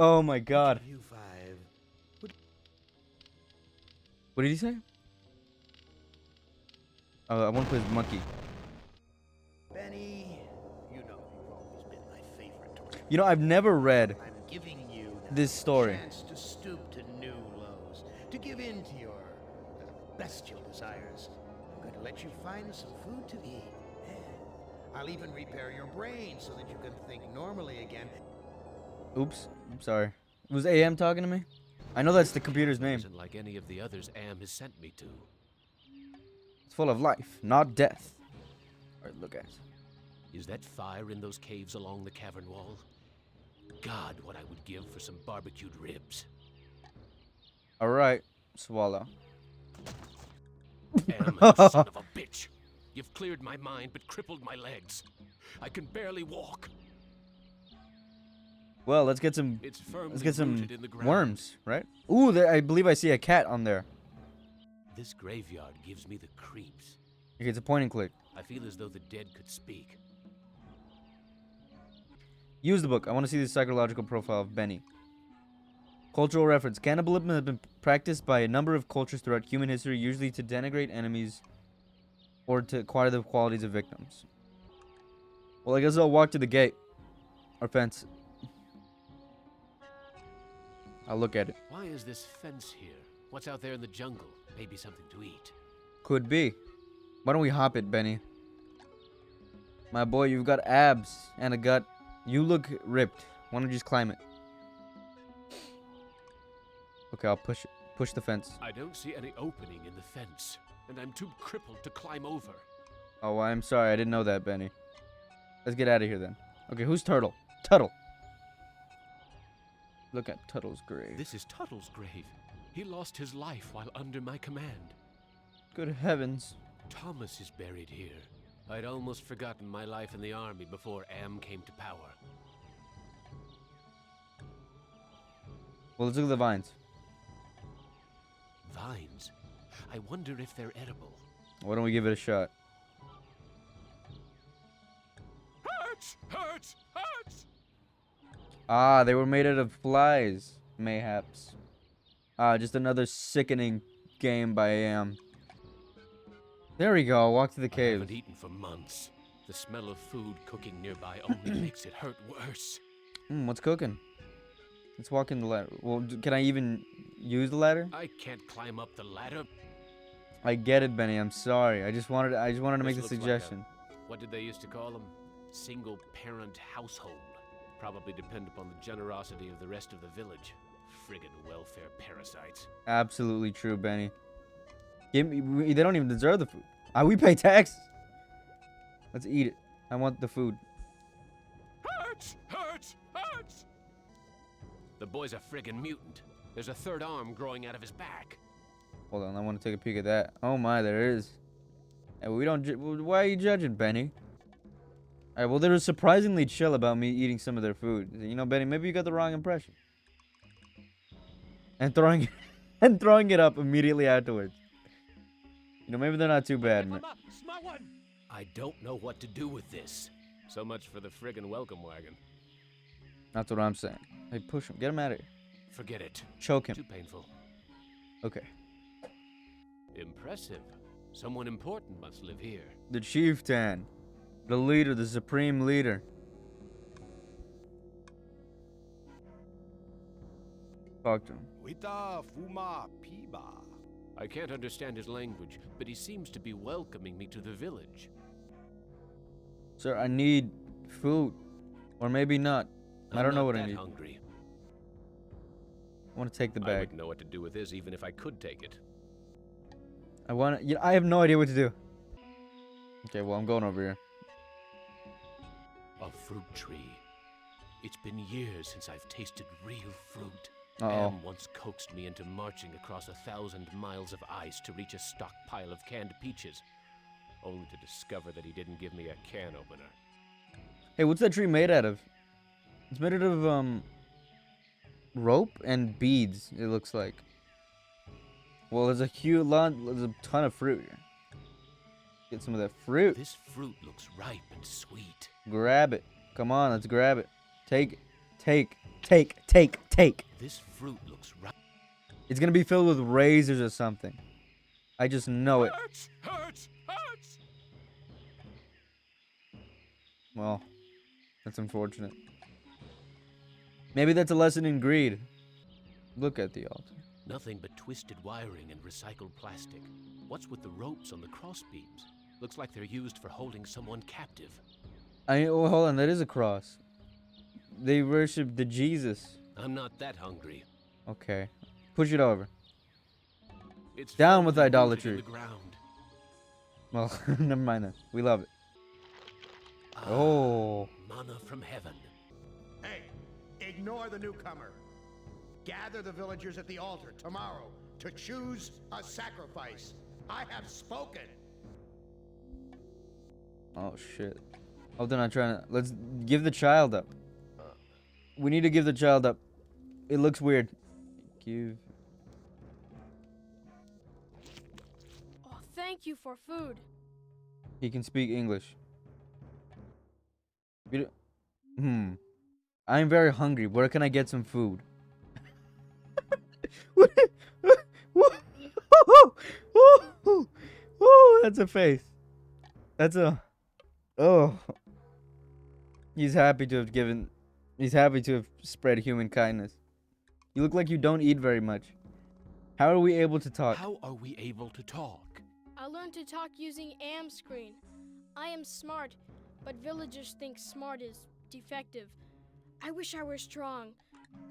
Oh my god. You five. What did he say? Oh, I want to play as monkey. Benny, you know you've always been my favorite torture. You know, I've never read I'm giving you now this story. a chance to stoop to new lows, to give in to your bestial desires. I'm going to let you find some food to eat. Yeah. I'll even repair your brain so that you can think normally again. Oops. I'm sorry. Was AM talking to me? I know that's the computer's name. Isn't like any of the others Am has sent me to. It's full of life, not death. Alright, look at it. Is that fire in those caves along the cavern wall? God, what I would give for some barbecued ribs. Alright, swallow. Am, you son of a bitch. You've cleared my mind but crippled my legs. I can barely walk. Well, let's get some It's firmly let's get some rooted in the ground. worms, right? Ooh, there, I believe I see a cat on there. This graveyard gives me the creeps. Okay, it's a point and click. I feel as though the dead could speak. Use the book. I want to see the psychological profile of Benny. Cultural reference. Cannibalism has been practiced by a number of cultures throughout human history, usually to denigrate enemies or to acquire the qualities of victims. Well, I guess I'll walk to the gate. Or fence. I'll look at it. Why is this fence here? What's out there in the jungle? Maybe something to eat. Could be. Why don't we hop it, Benny? My boy, you've got abs and a gut. You look ripped. Why don't you just climb it? Okay, I'll push it. Push the fence. I don't see any opening in the fence, and I'm too crippled to climb over. Oh, I'm sorry. I didn't know that, Benny. Let's get out of here then. Okay, who's Turtle? Tuttle. Look at Tuttle's grave. This is Tuttle's grave. He lost his life while under my command. Good heavens. Thomas is buried here. I'd almost forgotten my life in the army before Am came to power. Well, let's look at the vines. Vines? I wonder if they're edible. Why don't we give it a shot? Hurts! Hurts! Hurts! Ah, they were made out of flies. Mayhaps. Ah, just another sickening game by AM. There we go. Walk to the I cave. haven't eaten for months. The smell of food cooking nearby only makes it hurt worse. What's cooking? Let's walk in the ladder. Well, can I even use the ladder? I can't climb up the ladder. I get it, Benny. I'm sorry. I just wanted to make the This looks like suggestion. What did they used to call them? Single-parent household. Probably depend upon the generosity of the rest of the village. Friggin' welfare parasites. Absolutely true, Benny. They don't even deserve the food. We pay taxes. Let's eat it. I want the food. Hurts! Hurts! Hurts! The boy's a friggin' mutant. There's a third arm growing out of his back. Hold on, I want to take a peek at that. Oh my, there is. And we don't. Why are you judging, Benny? All right. Well, they were surprisingly chill about me eating some of their food. You know, Benny, maybe you got the wrong impression. And throwing it up immediately afterwards. You know, maybe they're not too bad, man. I don't know what to do with this. So much for the friggin' welcome wagon. That's what I'm saying. Hey, push him. Get him out of here. Forget it. Choke him. Too painful. Okay. Impressive. Someone important must live here. The chieftain. The leader, the supreme leader. Talk to him. Wita fuma piba. I can't understand his language, but he seems to be welcoming me to the village. Sir, I need food. Or maybe not. I don't know what I need. Hungry. I want to take the I bag. wouldn't know what to do with this even if I could take it. I have no idea what to do. Okay, well, I'm going over here. A fruit tree. It's been years since I've tasted real fruit. Uh-oh. Am once coaxed me into marching across 1,000 miles of ice to reach a stockpile of canned peaches, only to discover that he didn't give me a can opener. Hey, what's that tree made out of? It's made out of, rope and beads, it looks like. Well, there's a ton of fruit here. Get some of that fruit. This fruit looks ripe and sweet. Grab it. Come on, let's grab it. Take it. Take. Take. Take. Take. This fruit looks right. It's gonna be filled with razors or something. I just know it. Hurts! Hurts! Hurts! Well, that's unfortunate. Maybe that's a lesson in greed. Look at the altar. Nothing but twisted wiring and recycled plastic. What's with the ropes on the cross beams? Looks like they're used for holding someone captive. Oh, hold on. That is a cross. They worship the Jesus. I'm not that hungry. Okay. Push it over. It's Down with firmly rooted idolatry. in the ground. Well, never mind that. We love it. Oh. Manna from heaven. Hey, ignore the newcomer. Gather the villagers at the altar tomorrow to choose a sacrifice. I have spoken. Oh, shit. Oh, they're not trying to... Let's give the child up. We need to give the child up. It looks weird. Give... Oh, thank you for food. He can speak English. I'm very hungry. Where can I get some food? Oh, that's a face. That's a... Oh. He's happy to have given... He's happy to have spread human kindness. You look like you don't eat very much. How are we able to talk? How are we able to talk? I learned to talk using am screen. I am smart, but villagers think smart is defective. I wish I were strong,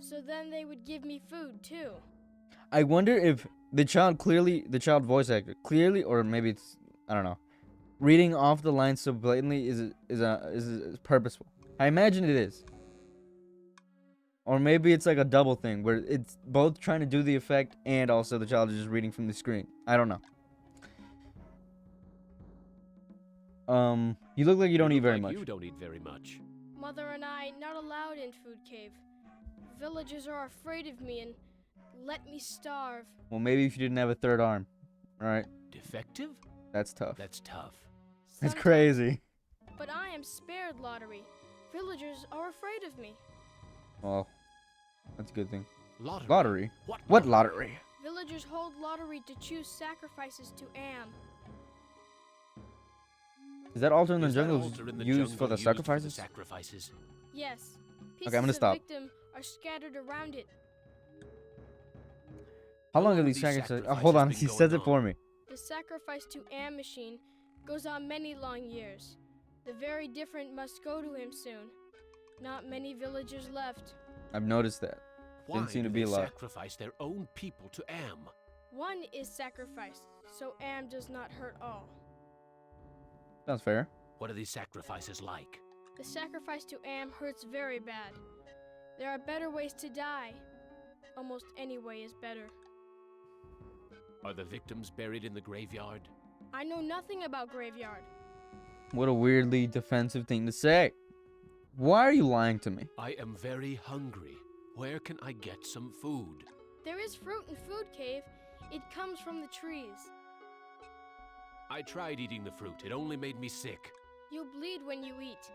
so then they would give me food too. I wonder if the child voice actor clearly, or maybe it's, I don't know, reading off the lines so blatantly is purposeful. I imagine it is. Or maybe it's like a double thing where it's both trying to do the effect and also the child is just reading from the screen. I don't know. You look like you don't eat very much. You don't eat very much. Mother and I not allowed in food cave. Villagers are afraid of me and let me starve. Well, maybe if you didn't have a third arm. Alright, Defective? that's tough. That's tough. That's Sometimes- crazy. But I am spared lottery. Villagers are afraid of me. Well, that's a good thing. Lottery. Lottery? What? What lottery? Villagers hold lottery to choose sacrifices to Am. Is that altar in the Is that jungle altar in the used jungle for the used sacrifices? sacrifices? Yes. Okay, I'm gonna Pieces stop. of victim are scattered around it. How long long have have these these sacrifices? sacrifices Hold on, been he going says it on? for me. The sacrifice to Am machine goes on many long years. The very different must go to him soon. Not many villagers left. I've noticed that. Why Didn't seem do to be they a lot. sacrifice their own people to Am? One is sacrificed, so Am does not hurt all. Sounds fair. What are these sacrifices like? The sacrifice to Am hurts very bad. There are better ways to die. Almost any way is better. Are the victims buried in the graveyard? I know nothing about graveyard. What a weirdly defensive thing to say. Why are you lying to me? I am very hungry. Where can I get some food? There is fruit in Food Cave. It comes from the trees. I tried eating the fruit. It only made me sick. You bleed when you eat.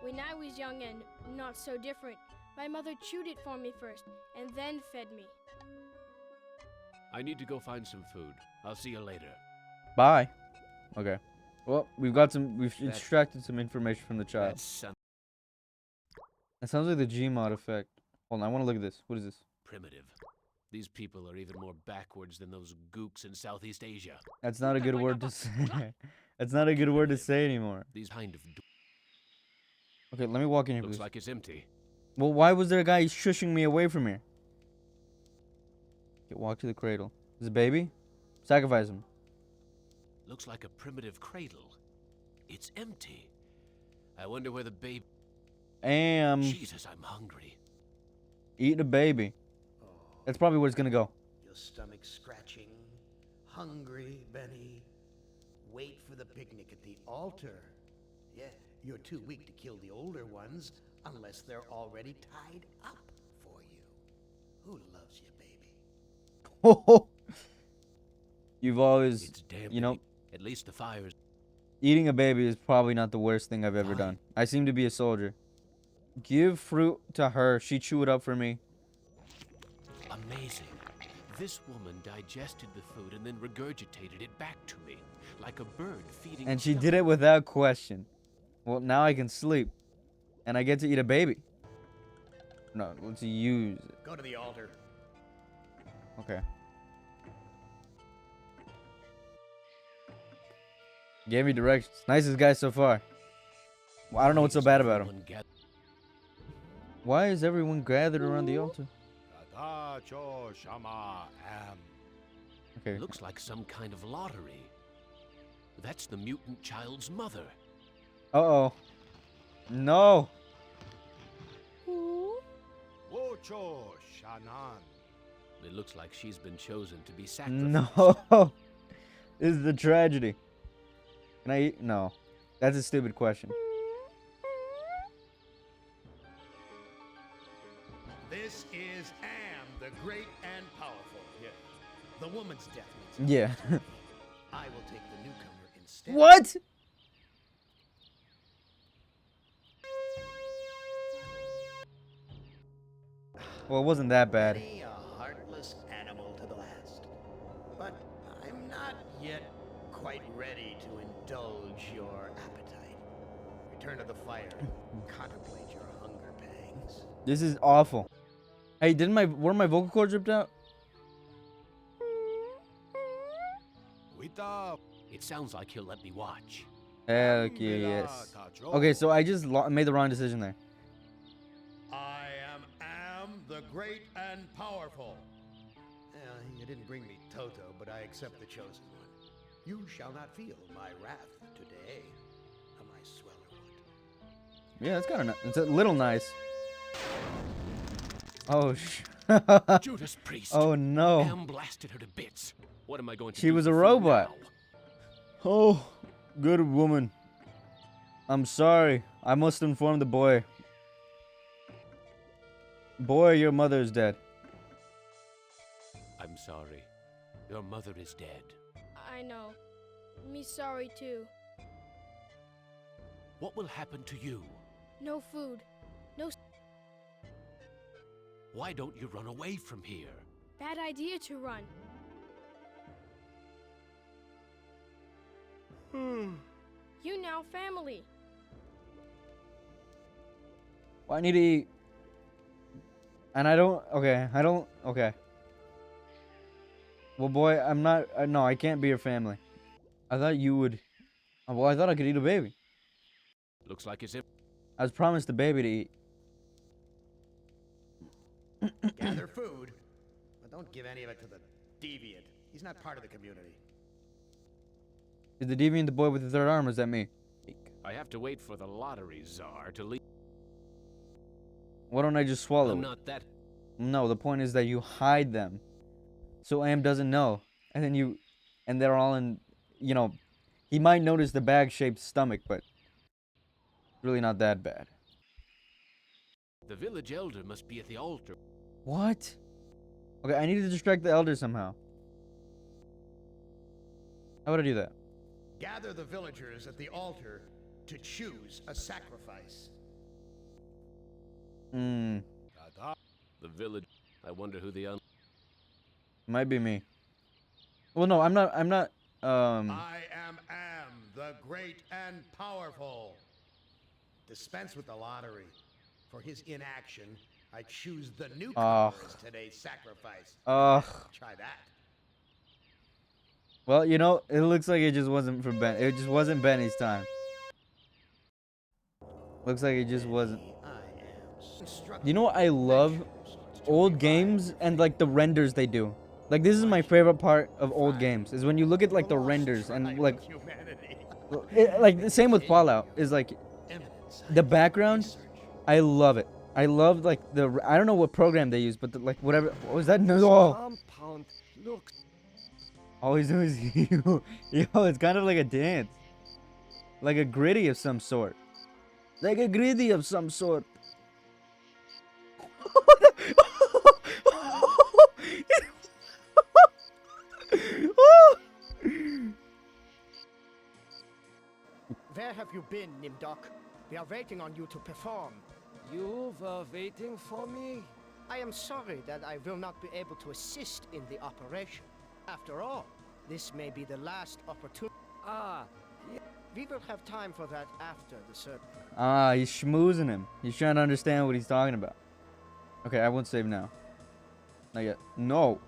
When I was young and not so different, my mother chewed it for me first and then fed me. I need to go find some food. I'll see you later. Bye. Okay. Well, we've extracted some information from the child. That son That sounds like the Gmod effect. Hold on, I want to look at this. What is this? primitive. These people are even more backwards than those gooks in Southeast Asia. That's not a good word to say. That's not a good word to say anymore. These kind of Okay, let me walk in here, looks please. like it's empty. Well, why was there a guy shushing me away from here? Okay, walk to the cradle. Is it a baby? Sacrifice him. Looks like a primitive cradle. It's empty. I wonder where the baby... Jesus, I'm hungry. Eat a baby. That's probably where it's gonna go. Your stomach scratching. Hungry, Benny. Wait for the picnic at the altar. Yeah, you're too weak to kill the older ones unless they're already tied up for you. Who loves you, baby? You've always, It's damn you know, big. At least the fire's... eating a baby is probably not the worst thing I've ever Fine. done. I seem to be a soldier. Give fruit to her. She chew it up for me. Amazing. This woman digested the food and then regurgitated it back to me, like a bird feeding And its she young. did it without question. Well, now I can sleep. And I get to eat a baby. No, let's use it. Go to the altar. Okay. Gave me directions. Nicest guy so far. Well, I don't know what's so bad about him. Everyone gathered- Why is everyone gathered around the altar? Tata cho shama am. Okay. Looks like some kind of lottery. That's the mutant child's mother. Uh-oh. No. Wocho shanan. It looks like she's been chosen to be sacrificed. No. This is the tragedy. Can I eat? No. That's a stupid question. This is Am, the great and powerful. Yeah. The woman's death means Yeah. nothing to me. I will take the newcomer instead. What? Well, it wasn't that bad. Benny, a heartless animal to the last. But I'm not yet quite ready to indulge your appetite. Return to the fire. Contemplate your hunger pangs. This is awful. Hey, were my vocal cords ripped out? Wita. It sounds like he'll let me watch. Heck yeah, yes. Okay, so I just made the wrong decision there. I am the great and powerful. You didn't bring me Toto, but I accept the chosen one. You shall not feel my wrath today. Am I swell or what? Yeah, it's kind of it's a little nice. Oh Judas Priest. Oh no. Am blasted her to bits. What am I going to She do was with a the food robot. now? Oh, good woman. I'm sorry. I must inform the boy. Boy, your mother is dead. I'm sorry. Your mother is dead. I know. Me sorry too. What will happen to you? No food. No Why don't you run away from here? bad idea to run. You now family. Well, I need to eat. And I don't. Okay, I don't. Okay. Well, boy, I'm not. No, I can't be your family. I thought you would. Well, I thought I could eat a baby. Looks like as if I was promised a baby to eat. Gather food, but don't give any of it to the deviant. He's not part of the community. Is the deviant the boy with the third arm, or is that me? I have to wait for the lottery czar to leave. Why don't I just swallow I'm it? not that. No, the point is that you hide them. So Am doesn't know. And then you. And they're all in. You know. He might notice the bag shaped stomach, but. Really not that bad. The village elder must be at the altar. What? Okay, I need to distract the elder somehow. How would I do that? Gather the villagers at the altar to choose a sacrifice. Tata. The village. I wonder who the Might be me. Well, no, I'm not. I am the great and powerful. Dispense with the lottery. For his inaction, I choose the newcomer as today's sacrifice. Ugh. Try that. Well, you know, it looks like it just wasn't for Ben. It just wasn't Benny's time. Looks like it just wasn't. You know what I love? Old games and like the renders they do. Like this is my favorite part of old games is when you look at like the renders and like like the same with Fallout is like the background. I love it. I love like the I don't know what program they use, but the, like whatever. What was that? No. Compound looks. All he's doing is yo, it's kind of like a dance. Like a gritty of some sort. Like a gritty of some sort. Where have you been, Nimdok? We are waiting on you to perform. You were waiting for me? I am sorry that I will not be able to assist in the operation. After all, this may be the last opportunity. Ah, We will have time for that after the surgery. Ah, he's schmoozing him. He's trying to understand what he's talking about. Okay, I won't save now. Not yet. No.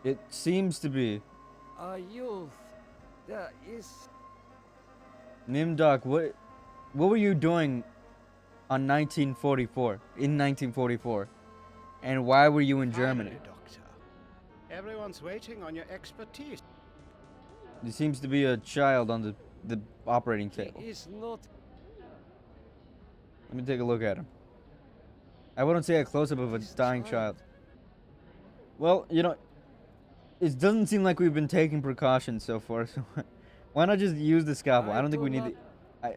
It seems to be. a youth. There is. Nimdok, what were you doing in 1944? And why were you in Germany? Finally, Doctor. Everyone's waiting on your expertise. There seems to be a child on the operating He table. is not. Let me take a look at him. I wouldn't say a close-up of a This dying child. child. Well, you know, it doesn't seem like we've been taking precautions so far, so why not just use the scalpel? I don't think we need the...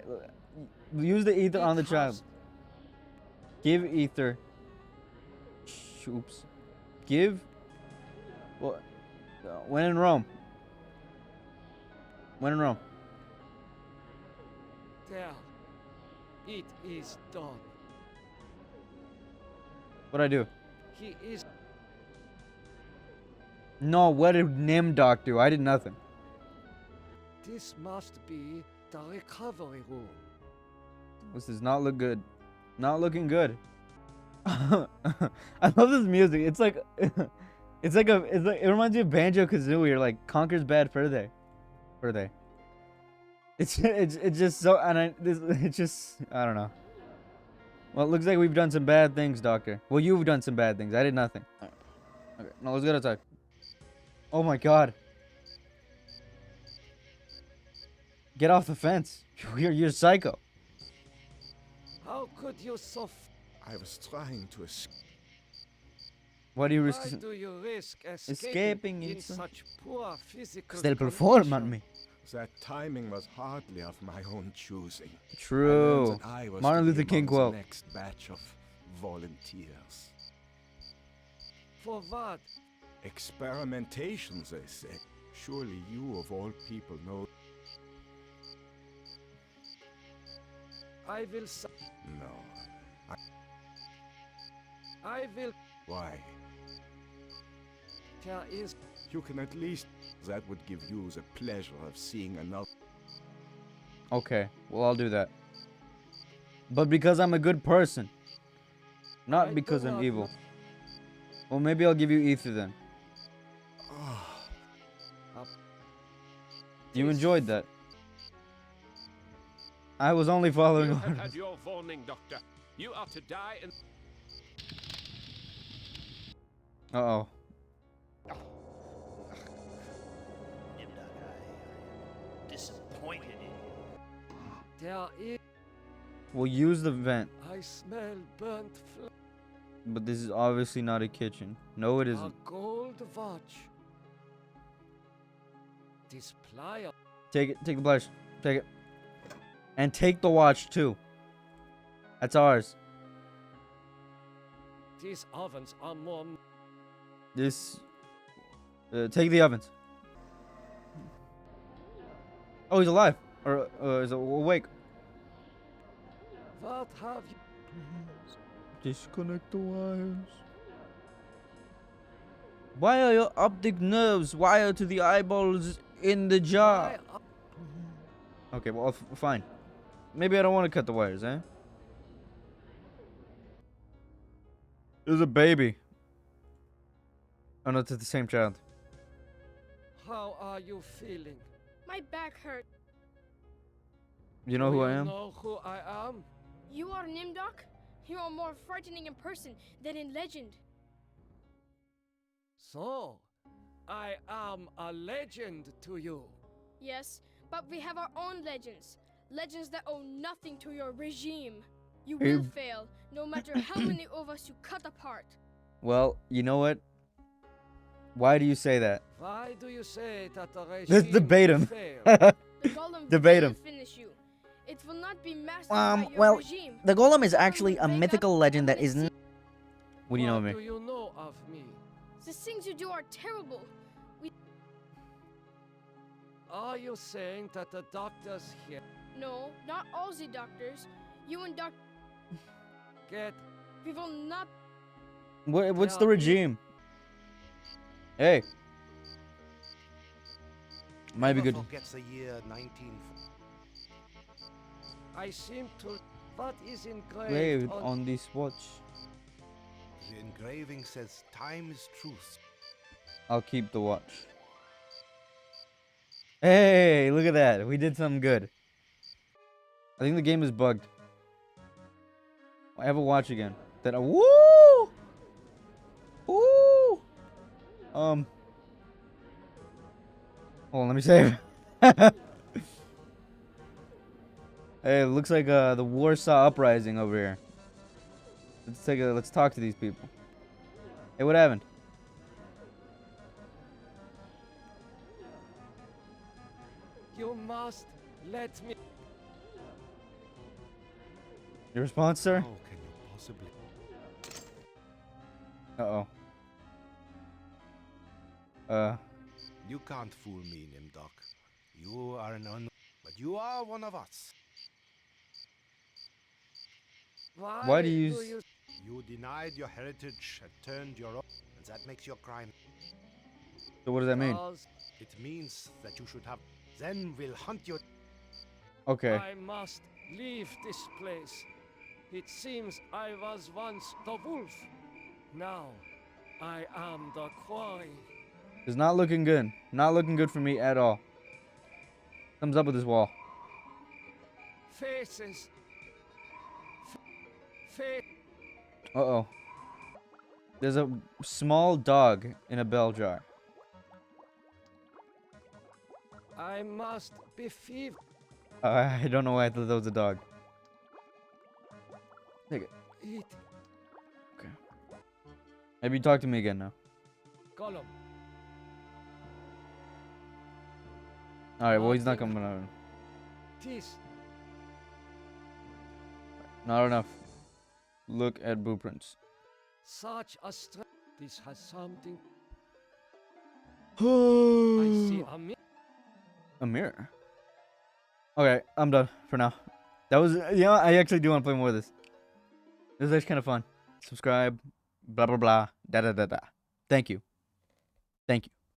use the ether on the child. Give ether. Oops. Give... Well, when in Rome. When in Rome. There. It is done. What'd I do? He is. No, what did Nimdok do? I did nothing. This must be the recovery room. This does not look good. Not looking good. I love this music. It's like it reminds me of Banjo-Kazooie or like Conker's Bad Fur Day. It's just so I don't know. Well, it looks like we've done some bad things, Doctor. Well, you've done some bad things. I did nothing. All right. Okay, now let's get outside. Oh my God! Get off the fence. You're psycho. How could you so? I was trying to escape. Why do you Why risk do you risk escaping in into- such poor physical? they'll perform on condition? me? That timing was hardly of my own choosing. I True. learned that I was Martin to be Luther King among quote. the next batch of volunteers. For what? Experimentations, they say. Surely you, of all people, know. I will. No. I will. Why? There is. You can at least. That would give you the pleasure of seeing another. Okay, well I'll do that. But because I'm a good person, not I because do I'm not evil. know. Well, maybe I'll give you ether then. You This- enjoyed that. I was only following You have orders. had your warning, Doctor. You are to die in... Uh-oh. Nimdok, I'm disappointed in you. There is. We'll use the vent, I smell burnt flesh. but this is obviously not a kitchen. No, it A isn't. gold watch. This plier. Take it. Take the flash. Take it. And take the watch, too. That's ours. These ovens are more. This... take the ovens. Oh, he's alive. Or is awake. What have you? Disconnect the wires. Why are your optic nerves wired to the eyeballs in the jar? Why are- Okay, well, fine. Maybe I don't want to cut the wires, eh? There's a baby. Oh no, it's the same child. How are you feeling? My back hurt. You know Do who I you am? know who I am? You are Nimdok? You are more frightening in person than in legend. So, I am a legend to you. Yes, but we have our own legends. Legends that owe nothing to your regime. You Hey. will fail, no matter how many of us you cut apart. Well, you know what? Why do you say that? Why do you say that the regime Let's debate him. failed? The golem Debate will him. finish you. It will not be mastered by your Well, regime. the golem is Someone actually will a wake mythical up legend that and is see- What do you know of What me? do you know of me? The things you do are terrible. Are you saying that the doctors here? No, not all the doctors. You and Dr. Get We will not. What's the Yeah, regime? Hey. Might be Never good. forgets the year 19... I seem to. What is engraved Wait on? on this watch. The engraving says time is truth. I'll keep the watch. Hey, look at that. We did something good. I think the game is bugged. I have a watch again. Then woo! Woo! Hold on, let me save. Hey, it looks like the Warsaw Uprising over here. Let's talk to these people. Hey, what happened? You must let me. Your response, sir? How can you possibly... Uh-oh. You can't fool me, Nimdok. You are an unknown, but you are one of us. Why do you use... You denied your heritage and turned your own, and that makes your crime. So what does that mean? Because It means that you should have... Then we'll hunt you. Okay. I must leave this place. It seems I was once the wolf. Now I am the quarry. It's not looking good. Not looking good for me at all. Thumbs up with this wall. Faces. Face. Uh-oh. There's a small dog in a bell jar. I must be feeble. I don't know why I thought that was a dog. Take it. It. Maybe talk to me again now. Gollum. Alright, well, he's not Nothing. coming out. This. Not enough. Look at blueprints. Such a strength. This has something. I I see a a mirror. Okay, I'm done for now. That was, you know, I actually do want to play more of this. This is actually kind of fun. Subscribe, blah, blah, blah, da, da, da, da. Thank you. Thank you.